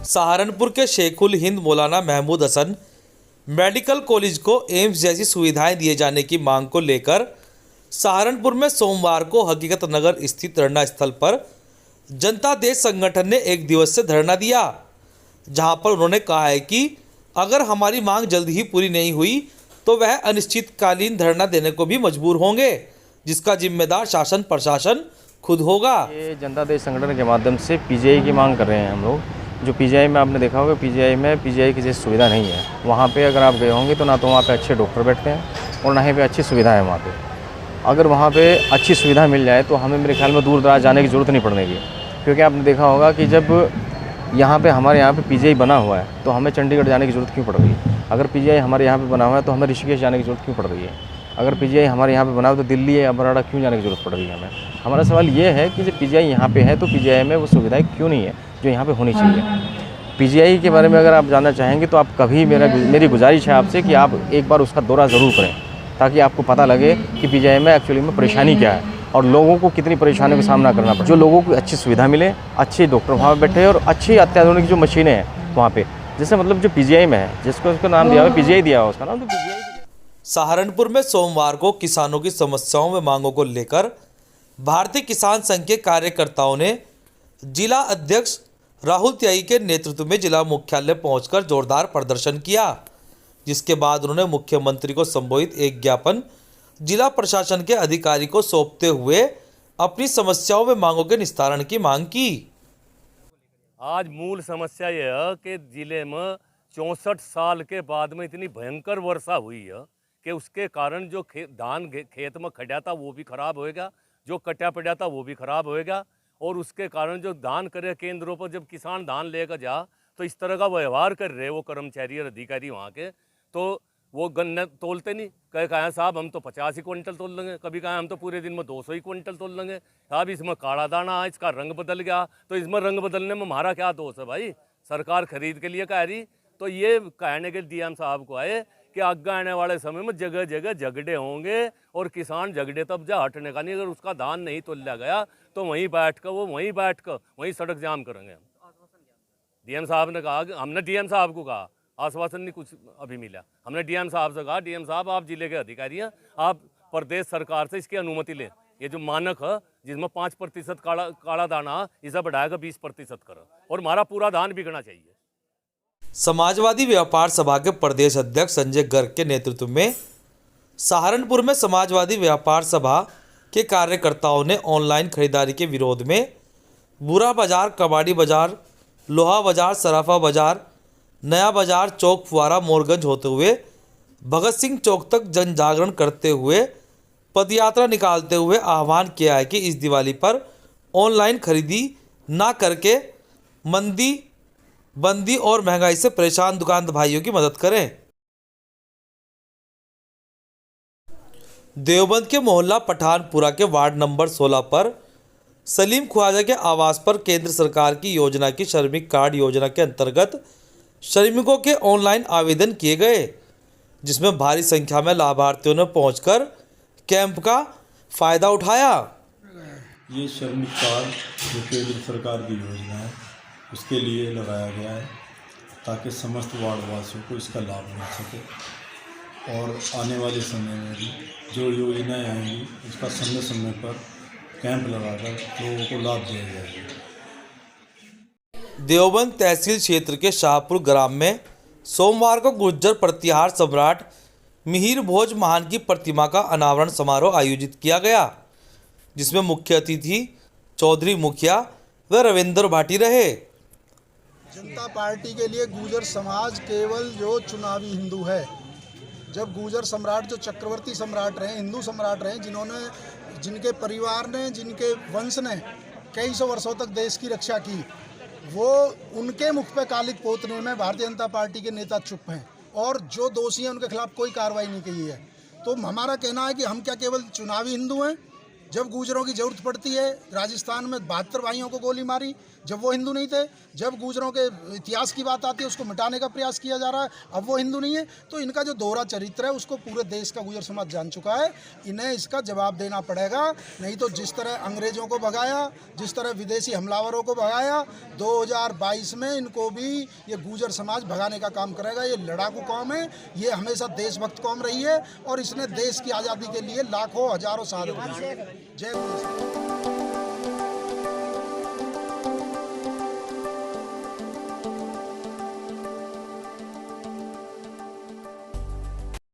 सहारनपुर के शेखुल हिंद मौलाना Mahmood Hasan medical college को AIIMS जैसी सुविधाएं दिए जाने की मांग को लेकर सहारनपुर में सोमवार को हकीकत नगर स्थित धरना स्थल पर जनता देश संगठन ने एक दिवसीय धरना दिया, जहां पर उन्होंने कहा है कि अगर हमारी मांग जल्द ही पूरी नहीं हुई तो वह अनिश्चितकालीन धरना देने को भी मजबूर होंगे, जिसका जिम्मेदार शासन प्रशासन खुद होगा। ये जनता देश संगठन के माध्यम से पीजीआई की मांग कर रहे हैं हम लोग। जो पीजीआई में आपने देखा होगा, पीजीआई की जैसी सुविधा नहीं है। वहाँ पे अगर आप गए होंगे तो ना तो वहाँ पे अच्छे डॉक्टर बैठते हैं और ना ही पे अच्छी सुविधा है वहाँ पे। अगर वहाँ पे अच्छी सुविधा मिल जाए तो हमें मेरे ख्याल में दूर दराज जाने की ज़रूरत नहीं पड़ने की, क्योंकि आपने देखा होगा कि जब हमारे यहाँ पे पीजीआई बना हुआ है तो हमें चंडीगढ़ जाने की ज़रूरत क्यों पड़ रही है। अगर पीजीआई हमारे यहाँ पे बना हुआ है तो हमें ऋषिकेश जाने की ज़रूरत क्यों पड़ रही है। अगर पीजीआई हमारे यहाँ पे बना हुआ तो दिल्ली या बराड़ा क्यों जाने की ज़रूरत पड़ रही है हमें। हमारा सवाल ये है कि जब पीजीआई यहाँ पे है तो पीजीआई में वो सुविधाएं क्यों नहीं है जो यहाँ पे होनी चाहिए। पीजीआई के बारे में अगर आप जानना चाहेंगे तो आप कभी मेरी गुजारिश है आपसे कि आप एक बार उसका दौरा ज़रूर करें, ताकि आपको पता लगे कि पीजीआई में एक्चुअली में परेशानी क्या है और लोगों को कितनी परेशानियों का सामना करना पड़े। जो लोगों को अच्छी सुविधा मिले, अच्छे डॉक्टर वहाँ पर बैठे और अच्छी अत्याधुनिक जो मशीनें हैं वहाँ पे, जैसे मतलब जो पीजीआई में है, जिसको उसका नाम दिया हुआ पीजीआई दिया हुआ उसका नाम, तो पीजीआई। सहारनपुर में सोमवार को किसानों की समस्याओं व मांगों को लेकर भारतीय किसान संघ के कार्यकर्ताओं ने जिला अध्यक्ष राहुल त्यागी के नेतृत्व में जिला मुख्यालय पहुंचकर जोरदार प्रदर्शन किया, जिसके बाद उन्होंने मुख्यमंत्री को संबोधित एक ज्ञापन जिला प्रशासन के अधिकारी को सौंपते हुए अपनी समस्याओं व मांगों के निस्तारण की मांग की। आज मूल समस्या यह है कि जिले में 64 साल के बाद में इतनी भयंकर वर्षा हुई है कि उसके कारण जो धान खेत में खड़ा था वो भी खराब होएगा, जो कटा पड़ा था वो भी खराब होएगा। और उसके कारण जो धान करे केंद्रों पर जब किसान धान लेकर जा तो इस तरह का व्यवहार कर रहे वो कर्मचारी और अधिकारी वहाँ के, तो वो गन्ने तोलते नहीं। कहे साहब हम तो 50 ही क्विंटल तोल लेंगे, कभी कहें हम तो पूरे दिन में 200 ही क्विंटल तोल लेंगे। साहब इसमें काला दाना है, इसका रंग बदल गया, तो इसमें रंग बदलने में हमारा क्या दोष है भाई। सरकार खरीद के लिए कह रही, तो ये कहने के डीएम साहब को आए कि आगे आने वाले समय में जगह जगह झगड़े होंगे और किसान झगड़े तब जा हटने का नहीं। अगर उसका धान नहीं तोला गया तो वहीं बैठ कर वहीं सड़क जाम करेंगे। डीएम साहब ने कहा, हमने डीएम साहब को कहा, आश्वासन नहीं कुछ अभी मिला। हमने डीएम साहब से कहा, डीएम साहब आप जिले के अधिकारी हैं, आप प्रदेश सरकार से इसकी अनुमति लें। ये जो मानक है जिसमें 5% काला दाना, इसे बढ़ाएगा 20% करो और हमारा पूरा धान बिकना चाहिए। समाजवादी व्यापार सभा के प्रदेश अध्यक्ष संजय गर्ग के नेतृत्व में सहारनपुर में समाजवादी व्यापार सभा के कार्यकर्ताओं ने ऑनलाइन खरीदारी के विरोध में बुरा बाजार, कबाड़ी बाजार, लोहा बाजार, सराफा बाजार, नया बाजार, चौक फुआरा, मोरगंज होते हुए भगत सिंह चौक तक जन जागरण करते हुए पदयात्रा निकालते हुए आह्वान किया है कि इस दिवाली पर ऑनलाइन खरीदी ना करके मंदी, बंदी और महंगाई से परेशान दुकान भाइयों की मदद करें। देवबंद के मोहल्ला पठानपुरा के वार्ड नंबर 16 पर सलीम ख्वाजा के आवास पर केंद्र सरकार की योजना की श्रमिक कार्ड योजना के अंतर्गत श्रमिकों के ऑनलाइन आवेदन किए गए, जिसमें भारी संख्या में लाभार्थियों ने पहुंचकर कैंप का फायदा उठाया। ये श्रमिक कार्ड जो केंद्र सरकार की योजना है उसके लिए लगाया गया है ताकि समस्त वार्डवासियों को इसका लाभ मिल सके और आने वाले समय में भी जो योजनाएं आएंगी उसका समय समय पर कैंप लगाकर लोगों को लाभ दिया जाएगा। देवबंद तहसील क्षेत्र के शाहपुर ग्राम में सोमवार को गुर्जर प्रतिहार सम्राट मिहिर भोज महान की प्रतिमा का अनावरण समारोह आयोजित किया गया, जिसमें मुख्य अतिथि चौधरी मुखिया व रविंद्र भाटी रहे। जनता पार्टी के लिए गुर्जर समाज केवल जो चुनावी हिंदू है। जब गुर्जर सम्राट जो चक्रवर्ती सम्राट रहे, हिंदू सम्राट रहे, जिनके परिवार ने, जिनके वंश ने कई सौ वर्षों तक देश की रक्षा की, वो उनके मुख पे कालिक पोतने में भारतीय जनता पार्टी के नेता चुप हैं और जो दोषी हैं उनके खिलाफ कोई कार्रवाई नहीं की है। तो हमारा कहना है कि हम क्या केवल चुनावी हिंदू हैं? जब गुर्जरों की ज़रूरत पड़ती है, राजस्थान में 72 भाइयों को गोली मारी जब वो हिंदू नहीं थे। जब गुर्जरों के इतिहास की बात आती है उसको मिटाने का प्रयास किया जा रहा है, अब वो हिंदू नहीं है। तो इनका जो दोहरा चरित्र है उसको पूरे देश का गुर्जर समाज जान चुका है। इन्हें इसका जवाब देना पड़ेगा, नहीं तो जिस तरह अंग्रेज़ों को भगाया, जिस तरह विदेशी हमलावरों को भगाया, 2022 में इनको भी ये गुर्जर समाज भगाने का काम करेगा। ये लड़ाकू कौम है, ये हमेशा देशभक्त कौम रही है और इसने देश की आज़ादी के लिए लाखों हजारों शहादत दी। जय गुरु।